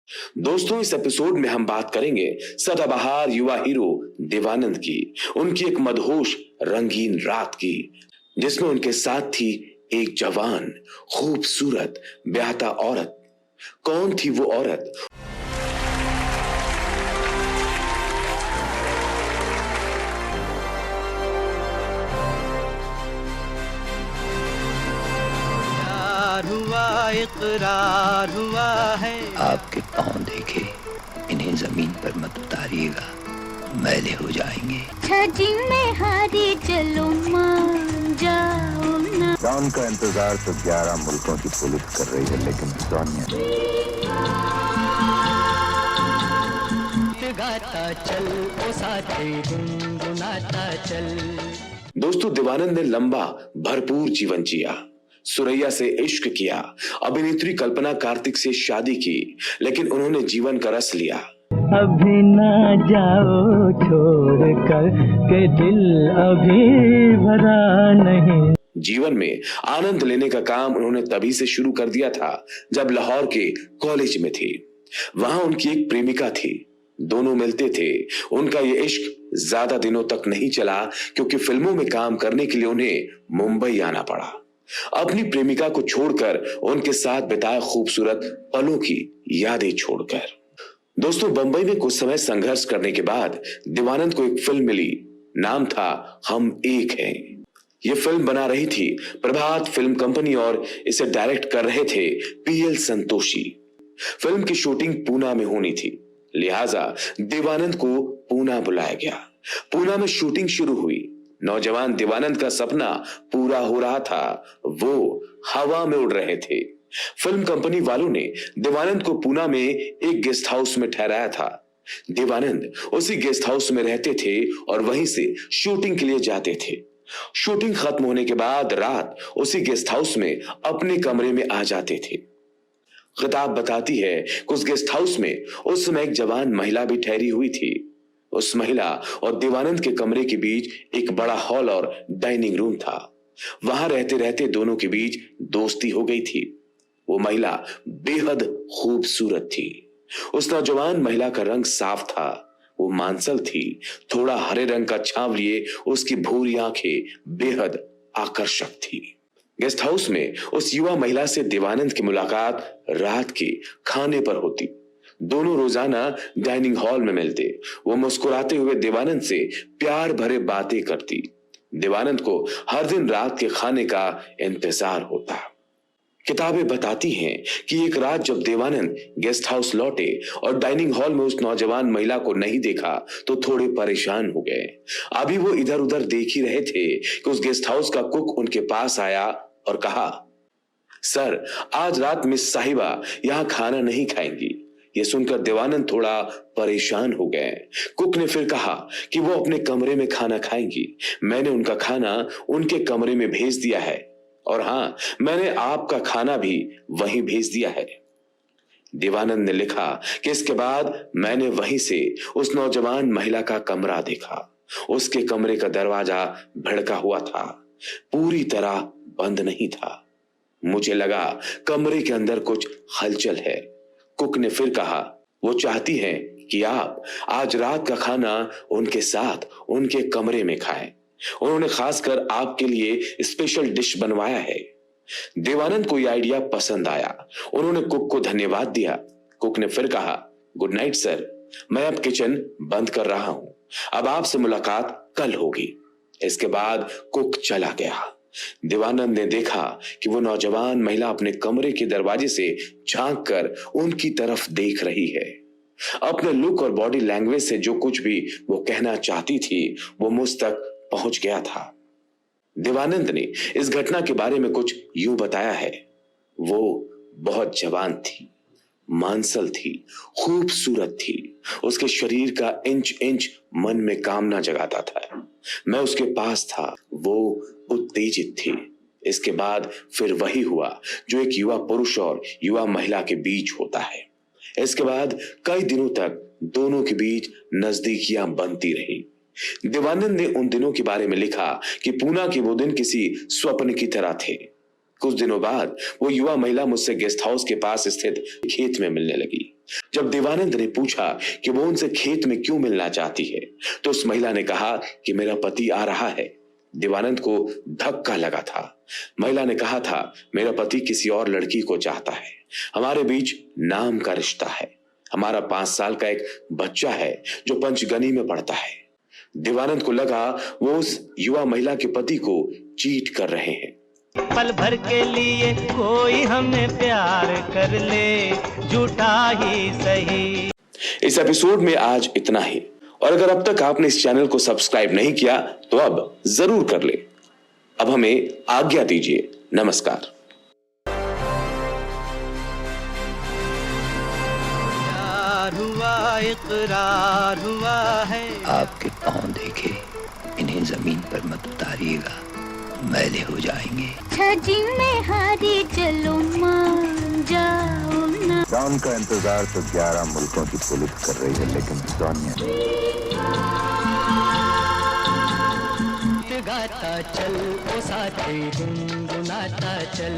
दोस्तों, इस एपिसोड में हम बात करेंगे सदाबहार युवा हीरो देवानंद की, उनकी एक मदहोश रंगीन रात की, जिसमें उनके साथ थी एक जवान खूबसूरत ब्याहता औरत। कौन थी वो औरत? इकरार हुआ है। आपके पांव देखे, इन्हें जमीन पर मत उतारिएगा, मैले हो जाएंगे। छजी में हारी चलो मान जाओ ना। डॉन का इंतजार तो 11 मुल्कों की पुलिस कर रही है, लेकिन सोनिया गाता चल ओ साथी गुनगुनाता चल। दोस्तों, देवानंद ने लंबा भरपूर जीवन जिया, सुरैया से इश्क किया, अभिनेत्री कल्पना कार्तिक से शादी की, लेकिन उन्होंने जीवन का रस लिया। अभी ना जाओ छोड़ कर के दिल अभी भरा नहीं। जीवन में आनंद लेने का काम उन्होंने तभी से शुरू कर दिया था जब लाहौर के कॉलेज में थे। वहां उनकी एक प्रेमिका थी, दोनों मिलते थे। उनका ये इश्क ज्यादा दिनों तक नहीं चला, क्योंकि फिल्मों में काम करने के लिए उन्हें मुंबई आना पड़ा। अपनी प्रेमिका को छोड़कर उनके साथ बिताए खूबसूरत पलों की यादें छोड़कर। दोस्तों, बंबई में कुछ समय संघर्ष करने के बाद देवानंद को एक फिल्म मिली, नाम था हम एक हैं। यह फिल्म बना रही थी प्रभात फिल्म कंपनी और इसे डायरेक्ट कर रहे थे पीएल संतोषी। फिल्म की शूटिंग पूना में होनी थी, लिहाजा देवानंद को पूना बुलाया गया। पूना में शूटिंग शुरू हुई। नौजवान देवानंद का सपना पूरा हो रहा था, वो हवा में उड़ रहे थे। फिल्म कंपनी वालों ने देवानंद को पूना में एक गेस्ट हाउस में ठहराया था। देवानंद उसी गेस्ट हाउस में रहते थे और वहीं से शूटिंग के लिए जाते थे। शूटिंग खत्म होने के बाद रात उसी गेस्ट हाउस में अपने कमरे में आ जाते थे। किताब बताती है कि उस गेस्ट हाउस में उस समय एक जवान महिला भी ठहरी हुई थी। उस महिला और देवानंद के कमरे के बीच एक बड़ा हॉल और डाइनिंग रूम था। वहां रहते रहते दोनों के बीच दोस्ती हो गई थी। वो महिला बेहद खूबसूरत थी। उस नौजवान महिला का रंग साफ था, वो मांसल थी, थोड़ा हरे रंग का छांव लिए उसकी भूरी आंखें बेहद आकर्षक थी। गेस्ट हाउस में उस युवा महिला से देवानंद की मुलाकात रात के खाने पर होती। दोनों रोजाना डाइनिंग हॉल में मिलते। वो मुस्कुराते हुए देवानंद से प्यार भरे बातें करती। देवानंद को हर दिन रात के खाने का इंतजार होता। किताबें बताती हैं कि एक रात जब देवानंद गेस्ट हाउस लौटे और डाइनिंग हॉल में उस नौजवान महिला को नहीं देखा तो थोड़े परेशान हो गए। अभी वो इधर उधर देख ही रहे थे कि उस गेस्ट हाउस का कुक उनके पास आया और कहा, सर, आज रात मिस साहिबा यहाँ खाना नहीं खाएंगी। ये सुनकर देवानंद थोड़ा परेशान हो गए। कुक ने फिर कहा कि वो अपने कमरे में खाना खाएंगी। मैंने उनका खाना उनके कमरे में भेज दिया है, और हाँ, मैंने आपका खाना भी वहीं भेज दिया है। देवानंद ने लिखा कि इसके बाद मैंने वहीं से उस नौजवान महिला का कमरा देखा। उसके कमरे का दरवाजा भड़का हुआ था, पूरी तरह बंद नहीं था। मुझे लगा कमरे के अंदर कुछ हलचल है। कुक ने फिर कहा, वो चाहती हैं कि आप आज रात का खाना उनके साथ उनके कमरे में खाएं। उन्होंने खासकर आपके लिए स्पेशल डिश बनवाया है। देवानंद को यह आइडिया पसंद आया। उन्होंने कुक को धन्यवाद दिया। कुक ने फिर कहा, गुड नाइट सर, मैं अब किचन बंद कर रहा हूं, अब आपसे मुलाकात कल होगी। इसके बाद कुक चला गया। देवानंद ने देखा कि वो नौजवान महिला अपने कमरे के दरवाजे से झांक कर उनकी तरफ देख रही है। अपने लुक और बॉडी लैंग्वेज से जो कुछ भी वो कहना चाहती थी वो मुझ तक पहुंच गया था। देवानंद ने इस घटना के बारे में कुछ यूं बताया है, वो बहुत जवान थी, मांसल थी, खूबसूरत थी। उसके शरीर का इंच इंच मन में कामना जगाता था। मैं उसके पास था, वो उत्तेजित थी। इसके बाद फिर वही हुआ जो एक युवा पुरुष और युवा महिला के बीच होता है। इसके बाद कई दिनों तक दोनों के बीच नजदीकियां बनती रही। देवानंद ने उन दिनों के बारे में लिखा कि पूना के वो दिन किसी स्वप्न की तरह थे। कुछ दिनों बाद वो युवा महिला मुझसे गेस्ट हाउस के पास स्थित खेत में मिलने लगी। जब देवानंद ने पूछा कि वो उनसे खेत में क्यों मिलना चाहती है, तो उस महिला ने कहा कि मेरा पति आ रहा है। देवानंद को धक्का लगा था। महिला ने कहा था, मेरा पति किसी और लड़की को चाहता है, हमारे बीच नाम का रिश्ता है, हमारा 5 साल का एक बच्चा है जो पंचगनी में पढ़ता है। देवानंद को लगा वो उस युवा महिला के पति को चीट कर रहे हैं। पल भर के लिए कोई हमें प्यार कर ले, झूठा ही सही। इस एपिसोड में आज इतना ही, और अगर अब तक आपने इस चैनल को सब्सक्राइब नहीं किया तो अब जरूर कर ले। अब हमें आज्ञा दीजिए। नमस्कार। प्यार हुआ, इकरार हुआ है। आपके पाँव देखे इन्हें जमीन पर मत उतारिएगा, मैले हो जाएंगे। छजी में हारी चलो मान जाओ ना। डॉन का इंतजार तो 11 मुल्कों की पुलिस कर रही है, लेकिन सोनिया गाता चल ओ साथी, गुनगुनाता चल।